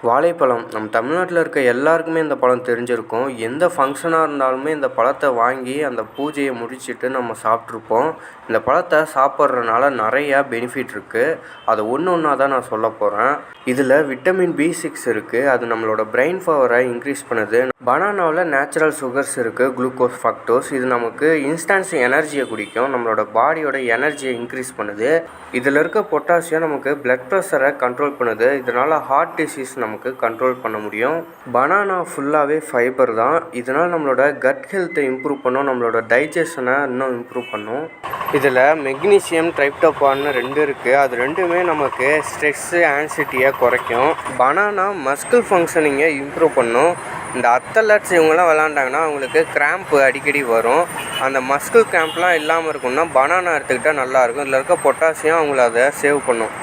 வாழைப்பழம் நம்ம தமிழ்நாட்டில் இருக்க எல்லாருக்குமே இந்த பழம் தெரிஞ்சிருக்கும். எந்த ஃபங்க்ஷனாக இருந்தாலுமே இந்த பழத்தை வாங்கி அந்த பூஜையை முடிச்சுட்டு நம்ம சாப்பிட்ருப்போம். இந்த பழத்தை சாப்பிட்றதுனால நிறையா பெனிஃபிட் இருக்குது. அதை ஒன்று ஒன்றா தான் நான் சொல்ல போகிறேன். இதில் விட்டமின் B6 இருக்குது. அது நம்மளோட பிரெயின் பவரை இன்க்ரீஸ் பண்ணுது. பனானாவில் நேச்சுரல் சுகர்ஸ் இருக்குது, குளுக்கோஸ், ஃப்ரக்டோஸ். இது நமக்கு இன்ஸ்டன்ஸ் எனர்ஜியை குடிக்கும், நம்மளோட பாடியோட எனர்ஜியை இன்க்ரீஸ் பண்ணுது. இதில் இருக்க பொட்டாசியம் நமக்கு பிளட் ப்ரெஷரை கண்ட்ரோல் பண்ணுது. இதனால் ஹார்ட் டிசீஸ் நமக்கு கண்ட்ரோல் பண்ண முடியும். பனானா ஃபுல்லாகவே ஃபைபர் தான். இதனால் நம்மளோட கட் ஹெல்த்தை இம்ப்ரூவ் பண்ணும், நம்மளோட டைஜஷனை இன்னும் இம்ப்ரூவ் பண்ணும். இதில் மெக்னீசியம், ட்ரைப்டோபான்னு 2 இருக்குது. அது ரெண்டுமே நமக்கு ஸ்ட்ரெஸ்ஸு, ஆன்சைட்டியை குறைக்கும். பனானா மஸ்கிள் ஃபங்க்ஷனிங்கை இம்ப்ரூவ் பண்ணும். இந்த அத்லெட்ஸ் இவங்கெல்லாம் விளாண்டாங்கன்னா அவங்களுக்கு கிராம்ப்பு அடிக்கடி வரும். அந்த மஸ்கிள் கிராம்ப்லாம் இல்லாமல் இருக்குன்னா பனானா எடுத்துக்கிட்டால் நல்லாயிருக்கும். இதில் இருக்க பொட்டாசியம் அவங்கள அதை சேவ் பண்ணும்.